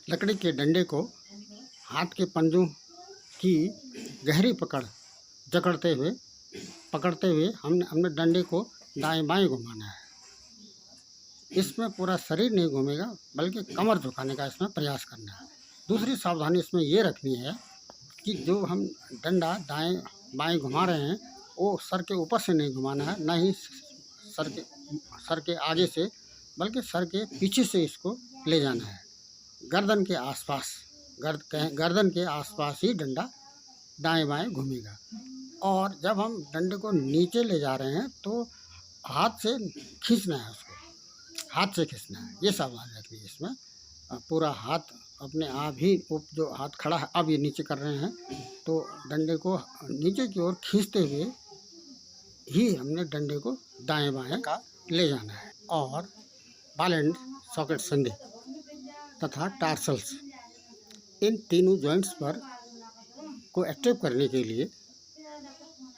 लकड़ी के डंडे को हाथ के पंजों की गहरी पकड़ते हुए हमने डंडे को दाएं बाएं घुमाना है। इसमें पूरा शरीर नहीं घूमेगा बल्कि कमर झुकाने का इसमें प्रयास करना है। दूसरी सावधानी इसमें ये रखनी है कि जो हम डंडा दाएं बाएं घुमा रहे हैं वो सर के ऊपर से नहीं घुमाना है, ना ही सर के आगे से, बल्कि सर के पीछे से इसको ले जाना है। गर्दन के आसपास ही डंडा दाएं बाएं घूमेगा। और जब हम डंडे को नीचे ले जा रहे हैं तो हाथ से खींचना है, उसको हाथ से खींचना है। ये सावधानी रखनी है इसमें। पूरा हाथ अपने आप ही जो हाथ खड़ा है, अब ये नीचे कर रहे हैं तो डंडे को नीचे की ओर खींचते हुए ही हमने डंडे को दाएं बाएं का ले जाना है। और बॉल एंड सॉकेट संधि तथा टार्सल्स, इन तीनों जॉइंट्स पर को एक्टिव करने के लिए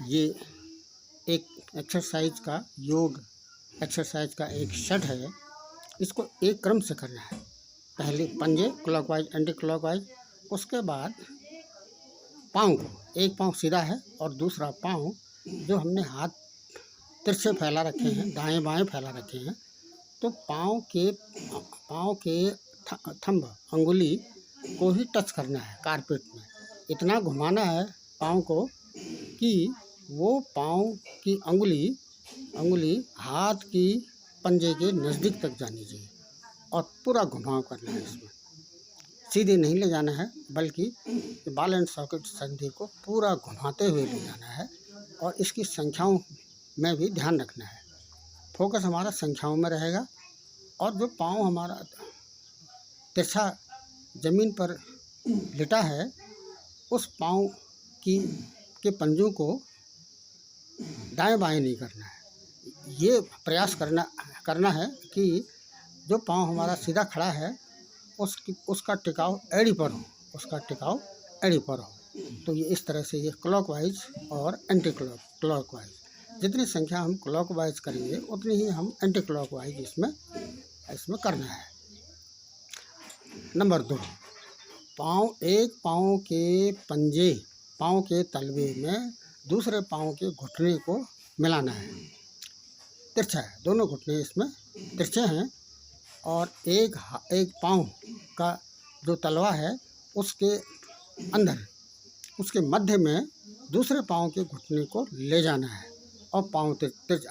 ये एक एक्सरसाइज का योग एक्सरसाइज का एक सेट है। इसको एक क्रम से करना है। पहले पंजे क्लॉकवाइज एंटी क्लॉकवाइज, उसके बाद पाँव को, एक पाँव सीधा है और दूसरा पाँव जो हमने हाथ तिरछे फैला रखे हैं, दाएं बाएं फैला रखे हैं, तो पाँव के थंब अंगुली को ही टच करना है कारपेट में। इतना घुमाना है पाँव को कि वो पाँव की अंगुली हाथ की पंजे के नज़दीक तक जानी चाहिए और पूरा घुमाव करना है। इसमें सीधे नहीं ले जाना है बल्कि बॉल एंड सॉकेट संधि को पूरा घुमाते हुए ले जाना है। और इसकी संख्याओं में भी ध्यान रखना है। फोकस हमारा संख्याओं में रहेगा। और जो पाँव हमारा तिरछा ज़मीन पर लेटा है, उस पाँव के पंजों को दाएं बाएं नहीं करना है। ये प्रयास करना है कि जो पाँव हमारा सीधा खड़ा है उसका टिकाव एड़ी पर हो। तो ये इस तरह से ये क्लॉकवाइज और एंटी क्लॉकवाइज, जितनी संख्या हम क्लॉकवाइज करेंगे उतनी ही हम एंटी क्लॉकवाइज इसमें करना है। नंबर 2, एक पाँव के पंजे पाँव के तलवे में दूसरे पाँव के घुटने को मिलाना है। तिरछा है, दोनों घुटने इसमें तिरछे हैं और एक पाँव का जो तलवा है उसके अंदर, उसके मध्य में दूसरे पाँव के घुटने को ले जाना है। और पाँव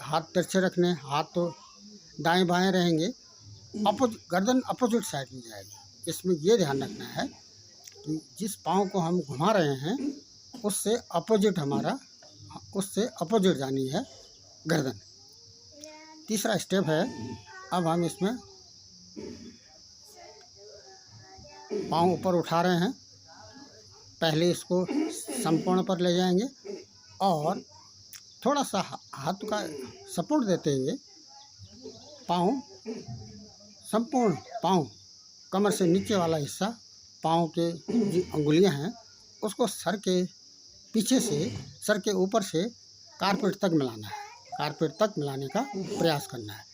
हाथ तिरछे रखने, हाथ तो दाएं बाएं रहेंगे, गर्दन अपोजिट साइड में जाएगी। इसमें यह ध्यान रखना है कि जिस पाँव को हम घुमा रहे हैं उससे अपोजिट जानी है गर्दन। तीसरा स्टेप है, अब हम इसमें पाँव ऊपर उठा रहे हैं। पहले इसको संपूर्ण पर ले जाएंगे और थोड़ा सा हाथ का सपोर्ट देते हुए पाँव कमर से नीचे वाला हिस्सा, पाँव के जो अंगुलियां हैं उसको सर के पीछे से, सर के ऊपर से कारपेट तक मिलाना है। कारपेट तक मिलाने का प्रयास करना है।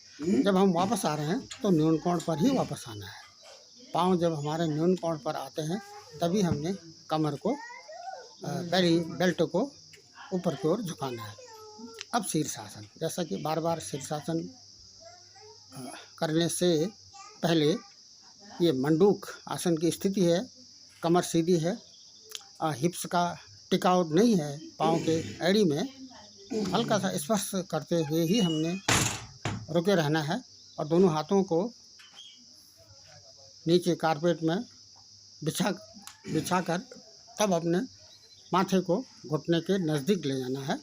जब हम वापस आ रहे हैं तो न्यून कोण पर ही वापस आना है। पाँव जब हमारे न्यून कोण पर आते हैं तभी हमने कमर को, बेल्ट को ऊपर की ओर झुकाना है। अब शीर्षासन, जैसा कि बार बार शीर्षासन करने से पहले ये मंडूक आसन की स्थिति है। कमर सीधी है, हिप्स का टिकाव नहीं है, पाँव के एड़ी में हल्का सा स्पर्श करते हुए ही हमने रुके रहना है। और दोनों हाथों को नीचे कारपेट में बिछाकर तब अपने माथे को घुटने के नज़दीक ले जाना है।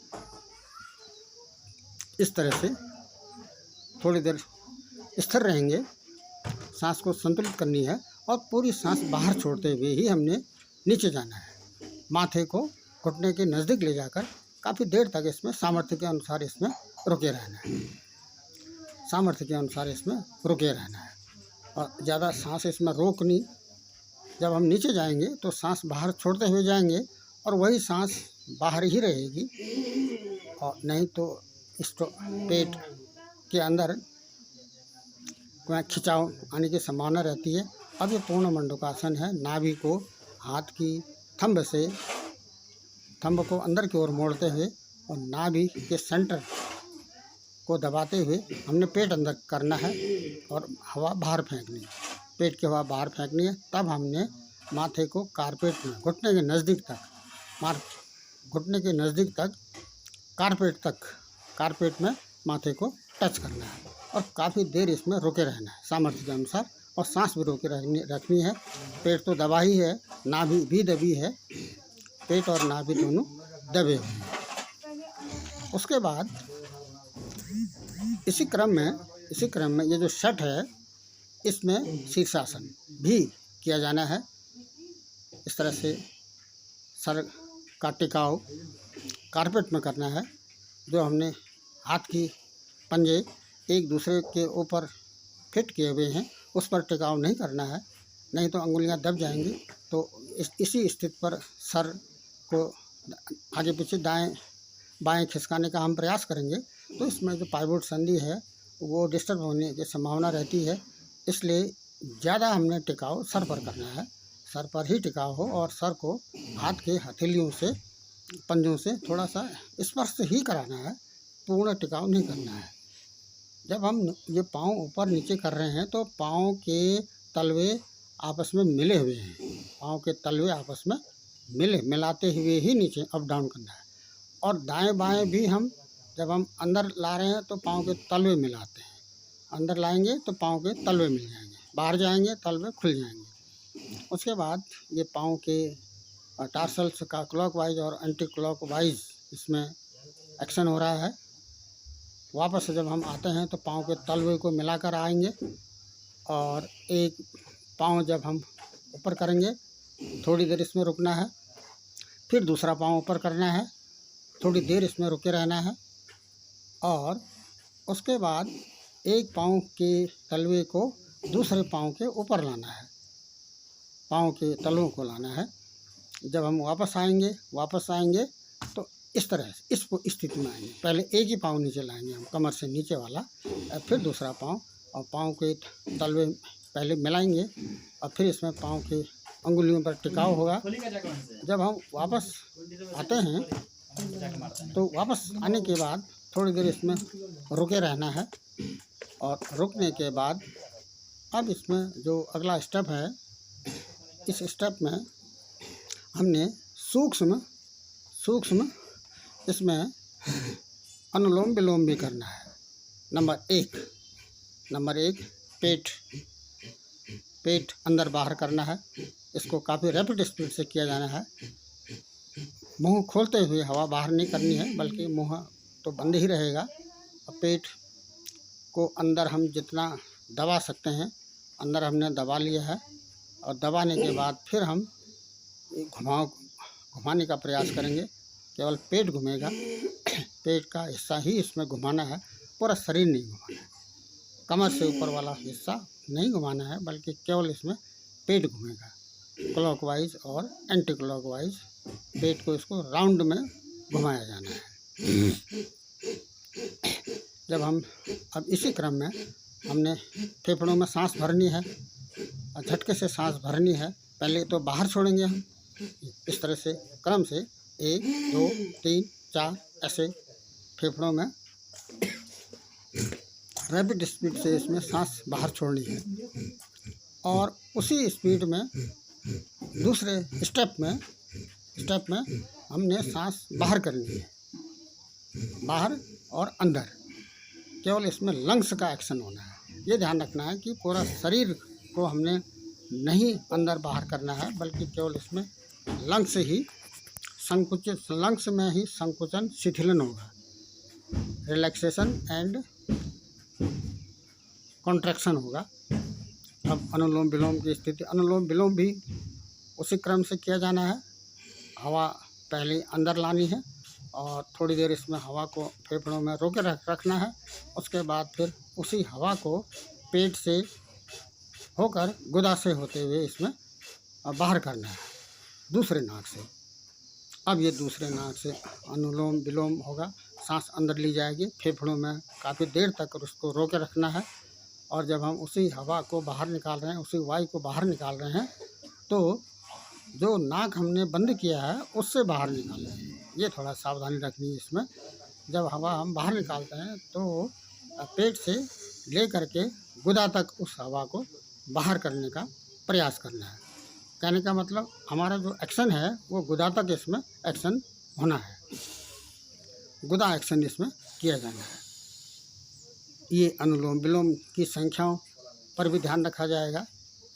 इस तरह से थोड़ी देर स्थिर रहेंगे, सांस को संतुलित करनी है और पूरी सांस बाहर छोड़ते हुए ही हमने नीचे जाना है। माथे को घुटने के नज़दीक ले जाकर काफ़ी देर तक इसमें सामर्थ्य के अनुसार इसमें रुके रहना है। और ज़्यादा सांस इसमें रोकनी। जब हम नीचे जाएंगे तो सांस बाहर छोड़ते हुए जाएंगे और वही सांस बाहर ही रहेगी, और नहीं तो पेट के अंदर खिंचाव आने की संभावना रहती है अब ये पूर्ण मंडूकासन है। नाभि को हाथ की थंब से, थंब को अंदर की ओर मोड़ते हुए और नाभि के सेंटर को दबाते हुए हमने पेट अंदर करना है और हवा बाहर फेंकनी है। पेट की हवा बाहर फेंकनी है। तब हमने माथे को कारपेट में घुटने के नज़दीक तक, घुटने के नज़दीक तक कारपेट में माथे को टच करना है और काफ़ी देर इसमें रुके रहना है सामर्थ्य के अनुसार। और सांस भी रोके रखनी है। पेट तो दबा ही है, नाभि भी दबी है, पेट और नाभि दोनों दबे हुए हैं। उसके बाद इसी क्रम में ये जो शट है, इसमें शीर्षासन भी किया जाना है। इस तरह से सर का टिकाव कारपेट में करना है। जो हमने हाथ की पंजे एक दूसरे के ऊपर फिट किए हुए हैं, उस पर टिकाव नहीं करना है, नहीं तो अंगुलियां दब जाएंगी। तो इसी स्थिति पर सर को आगे पीछे दाएं बाएं खिसकाने का हम प्रयास करेंगे तो इसमें जो पाइवोट संधि है वो डिस्टर्ब होने की संभावना रहती है। इसलिए ज़्यादा हमने टिकाव सर पर करना है, सर पर ही टिकाव हो और सर को हाथ के हथेलियों से, पंजों से थोड़ा सा स्पर्श ही कराना है, पूर्ण टिकाव नहीं करना है। जब हम ये पाँव ऊपर नीचे कर रहे हैं तो पाँव के तलवे आपस में मिले हुए हैं, पाँव के तलवे आपस में मिलाते हुए ही नीचे अप डाउन करना है। और दाएं बाएं भी हम जब हम अंदर ला रहे हैं तो पाँव के तलवे मिलाते हैं, अंदर लाएंगे तो पाँव के तलवे मिल जाएंगे, बाहर जाएंगे तलवे खुल जाएंगे। उसके बाद ये पाँव के टार्सल्स का क्लॉकवाइज और एंटी क्लॉकवाइज इसमें एक्शन हो रहा है। वापस जब हम आते हैं तो पाँव के तलवे को मिलाकर आएंगे और एक पाँव जब हम ऊपर करेंगे थोड़ी देर इसमें रुकना है, फिर दूसरा पाँव ऊपर करना है, थोड़ी देर इसमें रुके रहना है और उसके बाद एक पाँव के तलवे को दूसरे पाँव के ऊपर लाना है, पाँव के तलवों को लाना है। जब हम वापस आएंगे तो इस तरह से इस स्थिति में आएंगे। पहले एक ही पाँव नीचे लाएंगे हम, कमर से नीचे वाला, फिर दूसरा पाँव, और पाँव के तलवे पहले मिलाएंगे और फिर इसमें पाँव के अंगुलियों पर टिकाव होगा। जब हम वापस आते हैं तो वापस आने के बाद थोड़ी देर इसमें रुके रहना है और रुकने के बाद अब इसमें जो अगला स्टेप है, इस स्टेप में हमने सूक्ष्म इसमें अनुलोम विलोम भी करना है। नंबर एक पेट अंदर बाहर करना है। इसको काफ़ी रैपिड स्पीड से किया जाना है। मुंह खोलते हुए हवा बाहर नहीं करनी है, बल्कि मुंह तो बंद ही रहेगा। और पेट को अंदर हम जितना दबा सकते हैं अंदर हमने दबा लिया है और दबाने के बाद फिर हम घुमाने का प्रयास करेंगे। केवल पेट घूमेगा, पेट का हिस्सा ही इसमें घुमाना है, पूरा शरीर नहीं घुमाना है। कमर से ऊपर वाला हिस्सा नहीं घुमाना है, बल्कि केवल इसमें पेट घूमेगा, क्लॉकवाइज और एंटी क्लॉकवाइज। पेट को इसको राउंड में घुमाया जाना है। जब हम अब इसी क्रम में हमने फेफड़ों में सांस भरनी है और झटके से सांस भरनी है। पहले तो बाहर छोड़ेंगे हम, इस तरह से क्रम से 1 2 3 4 ऐसे फेफड़ों में रैपिड स्पीड से इसमें सांस बाहर छोड़नी है। और उसी स्पीड में दूसरे स्टेप में हमने सांस बाहर करनी है, बाहर और अंदर। केवल इसमें लंग्स का एक्शन होना है। ये ध्यान रखना है कि पूरा शरीर को हमने नहीं अंदर बाहर करना है, बल्कि केवल इसमें लंग्स में ही संकुचन शिथिलन होगा, रिलैक्सेशन एंड कॉन्ट्रैक्शन होगा। अब अनुलोम विलोम की स्थिति, अनुलोम विलोम भी उसी क्रम से किया जाना है। हवा पहले अंदर लानी है और थोड़ी देर इसमें हवा को फेफड़ों में रोके रखना है। उसके बाद फिर उसी हवा को पेट से होकर गुदा से होते हुए इसमें बाहर करना है दूसरे नाक से। अब ये दूसरे नाक से अनुलोम विलोम होगा, सांस अंदर ली जाएगी, फेफड़ों में काफ़ी देर तक उसको रोके रखना है और जब हम उसी हवा को बाहर निकाल रहे हैं, उसी वायु को बाहर निकाल रहे हैं, तो जो नाक हमने बंद किया है उससे बाहर निकाल रहे हैं। ये थोड़ा सावधानी रखनी है इसमें। जब हवा हम बाहर निकालते हैं तो पेट से ले करके गुदा तक उस हवा को बाहर करने का प्रयास करना है। कहने का मतलब हमारा जो एक्शन है वो गुदा तक इसमें एक्शन होना है, गुदा एक्शन इसमें किया जाना है। ये अनुलोम विलोम की संख्याओं पर भी ध्यान रखा जाएगा,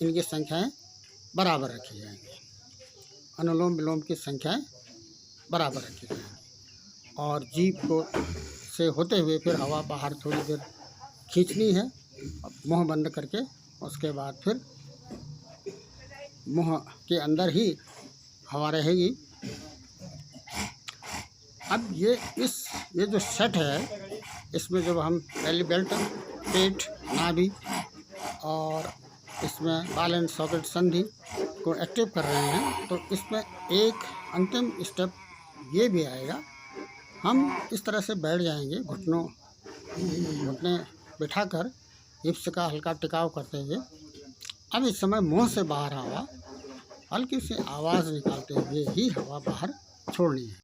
इनकी संख्याएं बराबर रखी जाएंगी। अनुलोम विलोम की संख्याएं बराबर रखी जाएंगी और जीभ को से होते हुए फिर हवा बाहर थोड़ी देर खींचनी है, मुंह बंद करके। उसके बाद फिर मुंह के अंदर ही हवा रहेगी। अब ये जो सेट है, इसमें जब हम बेली बेल्ट, पेट, नाभि और इसमें बॉल एंड सॉकेट संधि को एक्टिव कर रहे हैं, तो इसमें एक अंतिम स्टेप ये भी आएगा। हम इस तरह से बैठ जाएंगे, घुटने बिठाकर हिप्स का हल्का टिकाव करते हुए। अब इस समय मुंह से बाहर हवा हल्की सी आवाज़ निकालते हुए ही हवा बाहर छोड़नी है।